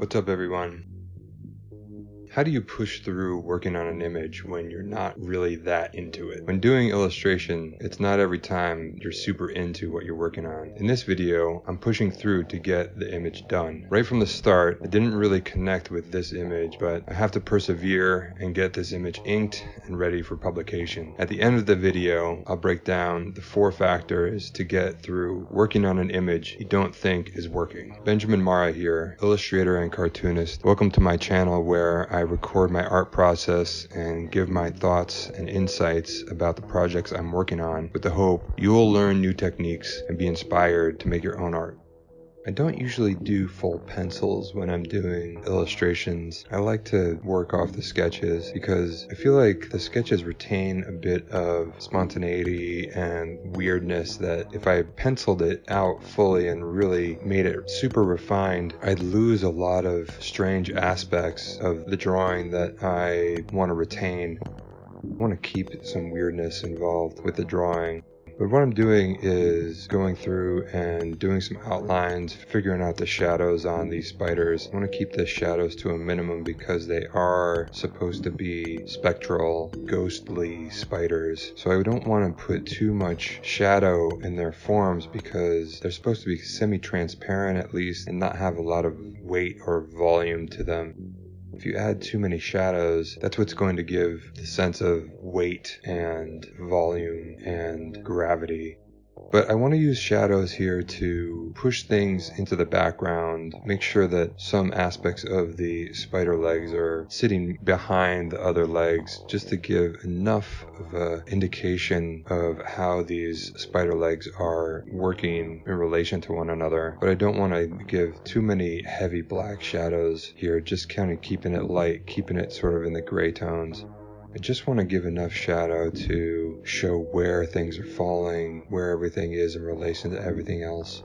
What's up, everyone? How do you push through working on an image when you're not really that into it? When doing illustration, it's not every time you're super into what you're working on. In this video, I'm pushing through to get the image done. Right from the start, I didn't really connect with this image, but I have to persevere and get this image inked and ready for publication. At the end of the video, I'll break down the 4 factors to get through working on an image you don't think is working. Benjamin Mara here, illustrator and cartoonist. Welcome to my channel where I record my art process and give my thoughts and insights about the projects I'm working on with the hope you'll learn new techniques and be inspired to make your own art. I don't usually do full pencils when I'm doing illustrations. I like to work off the sketches because I feel like the sketches retain a bit of spontaneity and weirdness that if I penciled it out fully and really made it super refined, I'd lose a lot of strange aspects of the drawing that I want to retain. I want to keep some weirdness involved with the drawing. But what I'm doing is going through and doing some outlines, figuring out the shadows on these spiders. I want to keep the shadows to a minimum because they are supposed to be spectral, ghostly spiders. So I don't want to put too much shadow in their forms because they're supposed to be semi-transparent at least and not have a lot of weight or volume to them. If you add too many shadows, that's what's going to give the sense of weight and volume and gravity. But I want to use shadows here to push things into the background, make sure that some aspects of the spider legs are sitting behind the other legs, just to give enough of an indication of how these spider legs are working in relation to one another. But I don't want to give too many heavy black shadows here, just kind of keeping it light, keeping it sort of in the gray tones. I just want to give enough shadow to show where things are falling, where everything is in relation to everything else.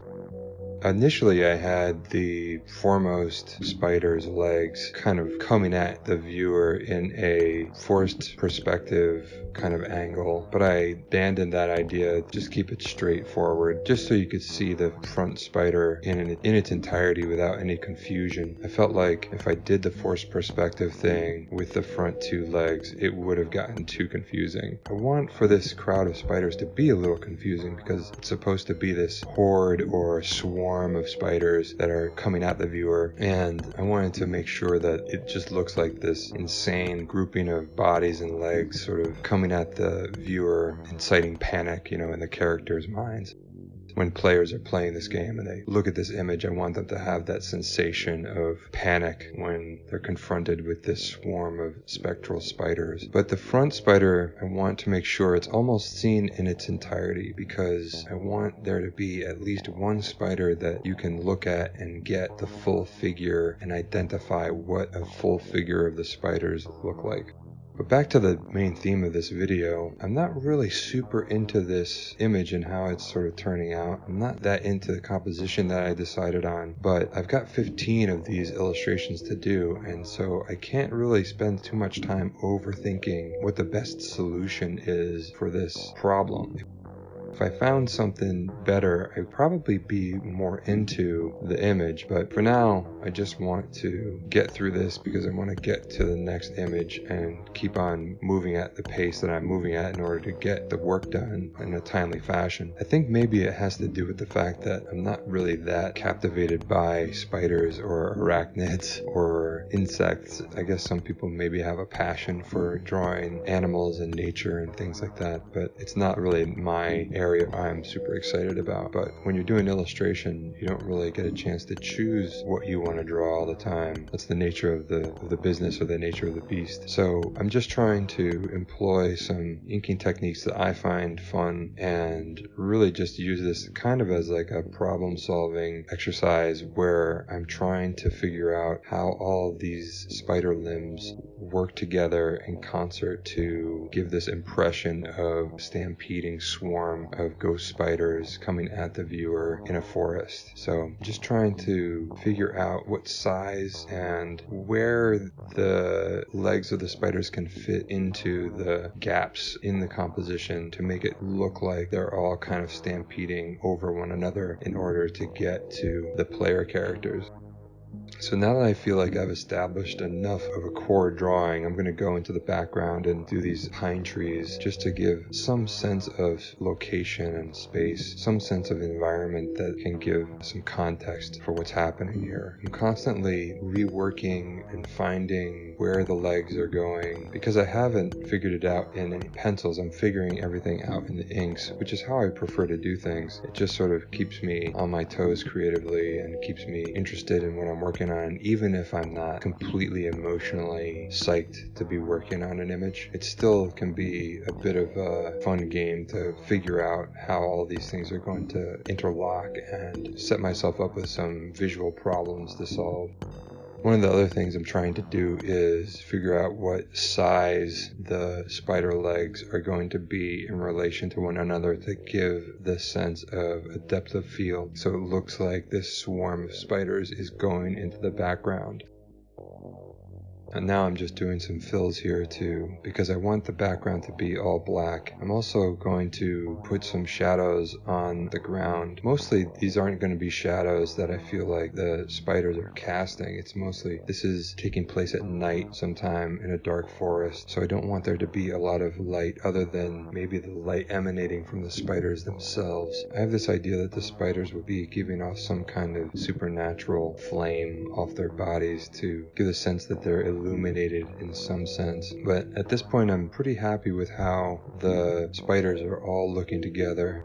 Initially, I had the foremost spider's legs kind of coming at the viewer in a forced perspective kind of angle, but I abandoned that idea, just keep it straight forward, just so you could see the front spider in its entirety without any confusion. I felt like if I did the forced perspective thing with the front 2 legs, it would have gotten too confusing. I want for this crowd of spiders to be a little confusing because it's supposed to be this horde or swarm of spiders that are coming at the viewer, and I wanted to make sure that it just looks like this insane grouping of bodies and legs sort of coming at the viewer, inciting panic, in the characters' minds. When players are playing this game and they look at this image, I want them to have that sensation of panic when they're confronted with this swarm of spectral spiders. But the front spider, I want to make sure it's almost seen in its entirety because I want there to be at least one spider that you can look at and get the full figure and identify what a full figure of the spiders look like. But back to the main theme of this video, I'm not really super into this image and how it's sort of turning out. I'm not that into the composition that I decided on, but I've got 15 of these illustrations to do, and so I can't really spend too much time overthinking what the best solution is for this problem. If I found something better, I'd probably be more into the image, but for now, I just want to get through this because I want to get to the next image and keep on moving at the pace that I'm moving at in order to get the work done in a timely fashion. I think maybe it has to do with the fact that I'm not really that captivated by spiders or arachnids or insects. I guess some people maybe have a passion for drawing animals and nature and things like that, but it's not really my area I'm super excited about. But when you're doing illustration, you don't really get a chance to choose what you want to draw all the time. That's the nature of the business or the nature of the beast. So I'm just trying to employ some inking techniques that I find fun and really just use this kind of as like a problem solving exercise where I'm trying to figure out how all of these spider limbs work together in concert to give this impression of stampeding swarm of ghost spiders coming at the viewer in a forest. So just trying to figure out what size and where the legs of the spiders can fit into the gaps in the composition to make it look like they're all kind of stampeding over one another in order to get to the player characters. So now that I feel like I've established enough of a core drawing, I'm going to go into the background and do these pine trees just to give some sense of location and space, some sense of environment that can give some context for what's happening here. I'm constantly reworking and finding where the legs are going because I haven't figured it out in any pencils. I'm figuring everything out in the inks, which is how I prefer to do things. It just sort of keeps me on my toes creatively and keeps me interested in what I'm working on, even if I'm not completely emotionally psyched to be working on an image. It still can be a bit of a fun game to figure out how all these things are going to interlock and set myself up with some visual problems to solve. One of the other things I'm trying to do is figure out what size the spider legs are going to be in relation to one another to give this sense of a depth of field, so it looks like this swarm of spiders is going into the background. And now I'm just doing some fills here too, because I want the background to be all black. I'm also going to put some shadows on the ground. Mostly these aren't going to be shadows that I feel like the spiders are casting. It's mostly, this is taking place at night sometime in a dark forest, so I don't want there to be a lot of light other than maybe the light emanating from the spiders themselves. I have this idea that the spiders will be giving off some kind of supernatural flame off their bodies to give the sense that they're illuminated in some sense. But at this point I'm pretty happy with how the spiders are all looking together.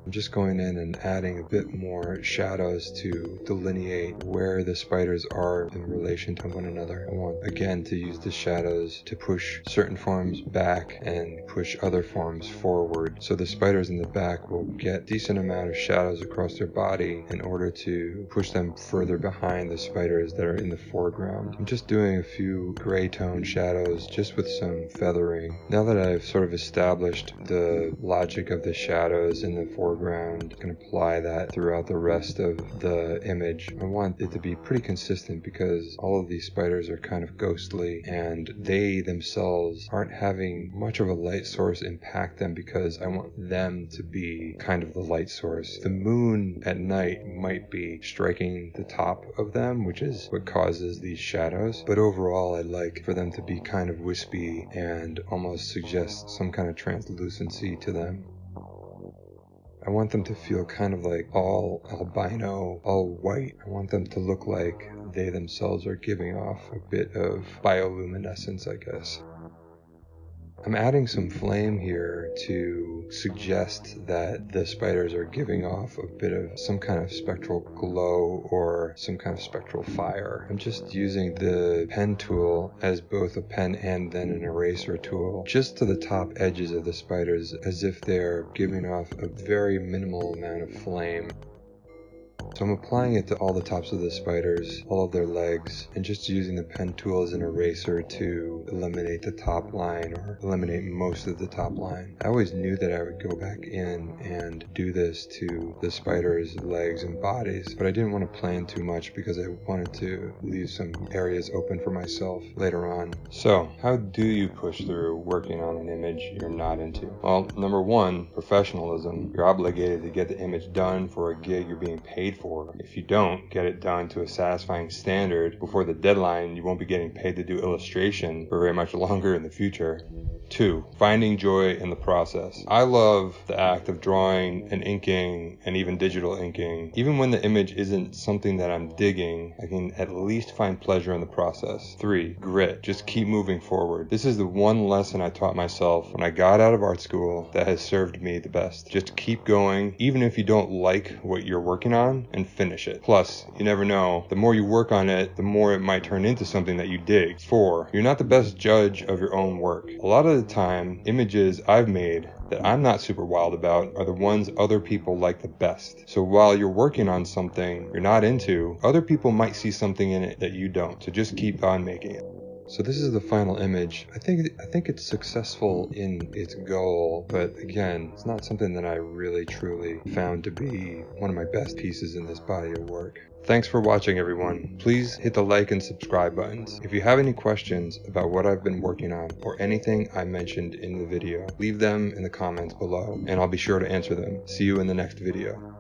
I'm just going in and adding a bit more shadows to delineate where the spiders are in relation to one another. I want, again, to use the shadows to push certain forms back and push other forms forward. So the spiders in the back will get a decent amount of shadows across their body in order to push them further behind the spiders that are in the foreground. I'm just doing a few gray tone shadows just with some feathering. Now that I've sort of established the logic of the shadows in the foreground, and apply that throughout the rest of the image. I want it to be pretty consistent because all of these spiders are kind of ghostly and they themselves aren't having much of a light source impact them because I want them to be kind of the light source. The moon at night might be striking the top of them, which is what causes these shadows, but overall I'd like for them to be kind of wispy and almost suggest some kind of translucency to them. I want them to feel kind of like all albino, all white. I want them to look like they themselves are giving off a bit of bioluminescence, I guess. I'm adding some flame here to suggest that the spiders are giving off a bit of some kind of spectral glow or some kind of spectral fire. I'm just using the pen tool as both a pen and then an eraser tool just to the top edges of the spiders as if they're giving off a very minimal amount of flame. So I'm applying it to all the tops of the spiders, all of their legs, and just using the pen tool as an eraser to eliminate the top line or eliminate most of the top line. I always knew that I would go back in and do this to the spiders' legs and bodies, but I didn't want to plan too much because I wanted to leave some areas open for myself later on. So, how do you push through working on an image you're not into? Well, number one, professionalism. You're obligated to get the image done for a gig you're being paid for. If you don't get it done to a satisfying standard before the deadline, you won't be getting paid to do illustration for very much longer in the future. 2, finding joy in the process. I love the act of drawing and inking and even digital inking. Even when the image isn't something that I'm digging, I can at least find pleasure in the process. 3, grit. Just keep moving forward. This is the one lesson I taught myself when I got out of art school that has served me the best. Just keep going, even if you don't like what you're working on, and finish it. Plus, you never know, the more you work on it, the more it might turn into something that you dig. 4, you're not the best judge of your own work. A lot of the time, images I've made that I'm not super wild about are the ones other people like the best. So while you're working on something you're not into, other people might see something in it that you don't. So just keep on making it. So this is the final image. I think it's successful in its goal, but again, it's not something that I really truly found to be one of my best pieces in this body of work. Thanks for watching, everyone. Please hit the like and subscribe buttons. If you have any questions about what I've been working on or anything I mentioned in the video, leave them in the comments below and I'll be sure to answer them. See you in the next video.